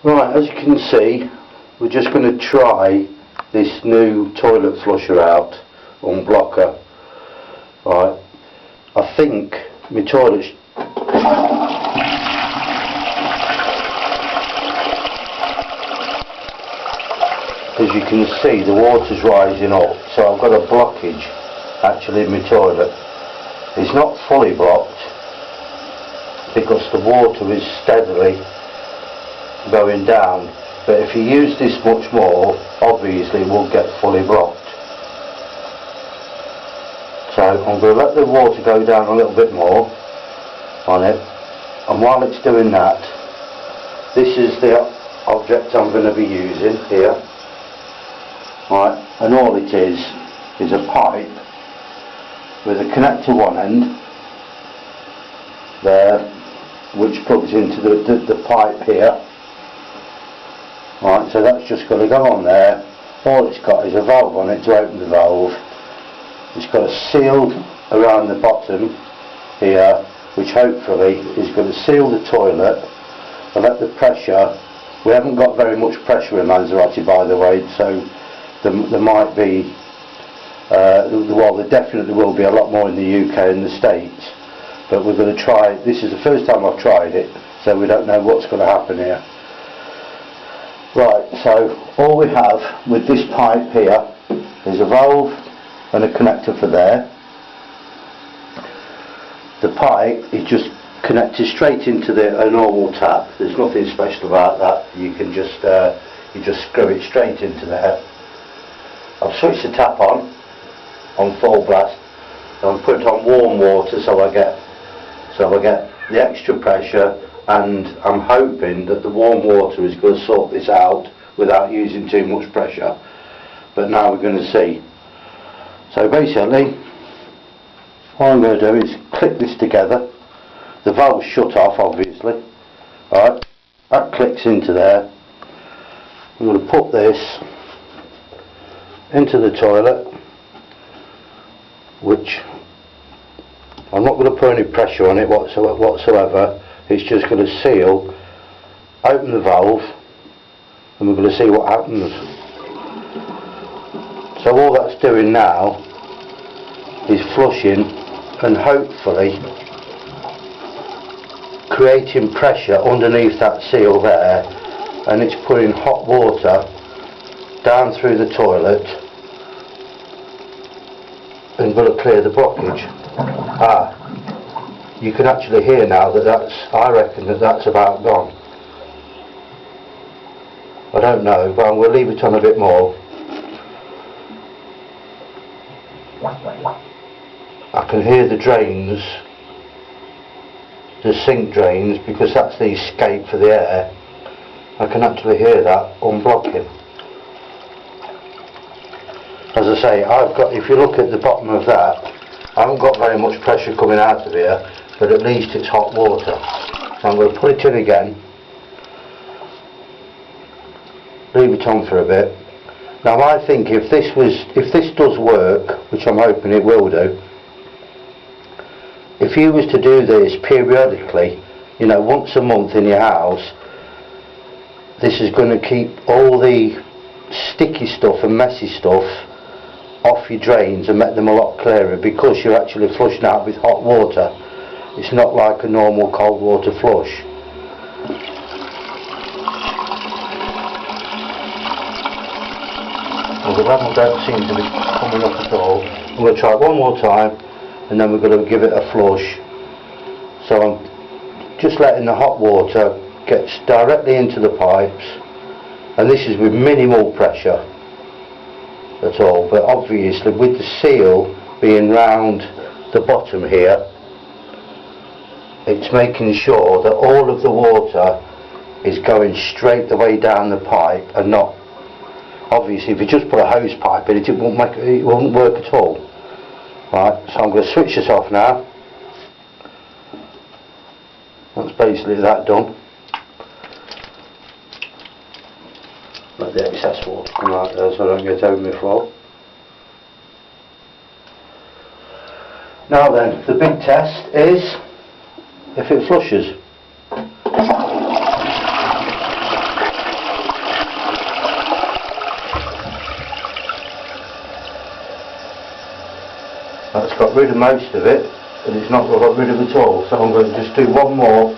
Right, as you can see, we're just going to try this new toilet flusher out, Unblocker. Right, I think my toilet's as you can see, the water's rising up, so I've got a blockage actually in my toilet. It's not fully blocked because the water is steadily going down, but if you use this much more, obviously it won't get fully blocked. So I'm going to let the water go down a little bit more on it, and while it's doing that, this is the object I'm going to be using here. Right, and all it is a pipe with a connector one end there, which plugs into the pipe here. Right, so that's just going to go on there. All it's got is a valve on it to open the valve. It's got a seal around the bottom here, which hopefully is going to seal the toilet and let the pressure. We haven't got very much pressure in Maserati, by the way, so there might be, well, there definitely will be a lot more in the UK and the States, but we're going to try. This is the first time I've tried it, so we don't know what's going to happen here. Right, so all we have with this pipe here is a valve and a connector for there. The pipe is just connected straight into a normal tap. There's nothing special about that. You can just screw it straight into there. I've switched the tap on full blast, and put it on warm water so I get the extra pressure, and I'm hoping that the warm water is going to sort this out without using too much pressure, but now we're going to see. So basically what I'm going to do is click this together. The valve's shut off obviously. Alright, that clicks into there. I'm going to put this into the toilet, which I'm not going to put any pressure on it whatsoever. It's just going to seal, open the valve, and we're going to see what happens. So all that's doing now is flushing and hopefully creating pressure underneath that seal there, and it's putting hot water down through the toilet and going to clear the blockage. You can actually hear now that I reckon that's about gone. I don't know, but I'm going to leave it on a bit more. I can hear the drains, the sink drains, because that's the escape for the air. I can actually hear that unblocking. As I say, if you look at the bottom of that, I haven't got very much pressure coming out of here, but at least it's hot water. So I'm going to put it in again, leave it on for a bit. Now I think if this does work, which I'm hoping it will do, if you was to do this periodically, you know, once a month in your house, this is going to keep all the sticky stuff and messy stuff off your drains and make them a lot clearer, because you're actually flushing out with hot water. It's not like a normal cold water flush. Well, the level don't seem to be coming up at all. I'm going to try it one more time, and then we're going to give it a flush. So I'm just letting the hot water get directly into the pipes, and this is with minimal pressure at all, but obviously with the seal being round the bottom here, it's making sure that all of the water is going straight the way down the pipe, and not, obviously if you just put a hose pipe in it, it won't work at all. Right, so I'm going to switch this off now. That's basically that done. Let the excess water come out there so I don't get over my floor. Now then, the big test is if it flushes. got rid of most of it, but it's not got rid of it all, so I'm going to just do one more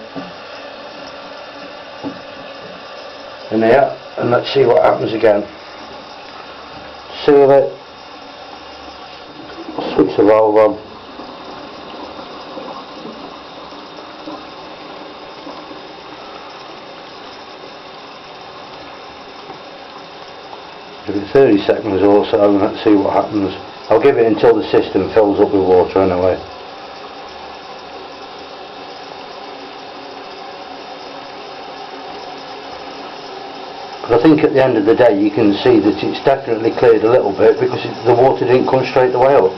in here, and let's see what happens again. Seal it, switch the valve on. Give it 30 seconds or so and let's see what happens. I'll give it until the system fills up with water anyway. But I think at the end of the day you can see that it's definitely cleared a little bit because the water didn't come straight away up.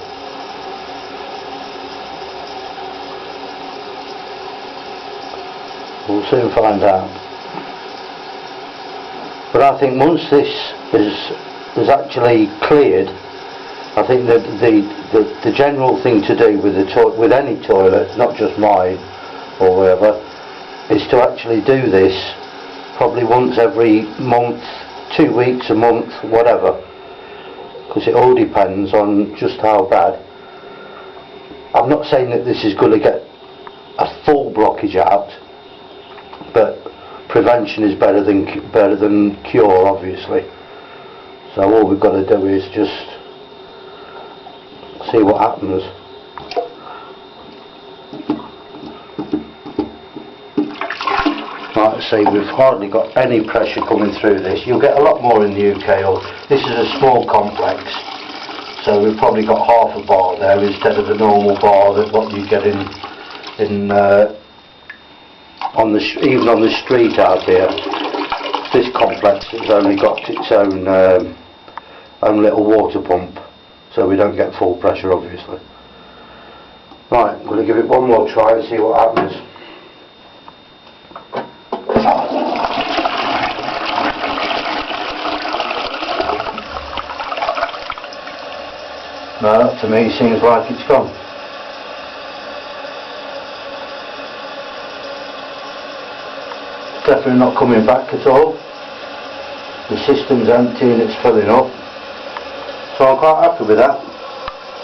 We'll soon find out. But I think once this is actually cleared, I think that the general thing to do with any toilet, not just mine or wherever, is to actually do this probably once every month, 2 weeks, a month, whatever, because it all depends on just how bad. I'm not saying that this is going to get a full blockage out, but prevention is better than cure, obviously. So all we've got to do is just see what happens. Like I say, we've hardly got any pressure coming through this. You'll get a lot more in the UK. This is a small complex, so we've probably got half a bar there instead of the normal bar that what you get even on the street out here. This complex has only got its own little water pump, so we don't get full pressure, obviously. Right, I'm going to give it one more try and see what happens. No, that to me seems like it's gone. It's definitely not coming back at all. The system's empty and it's filling up. So I'm quite happy with that.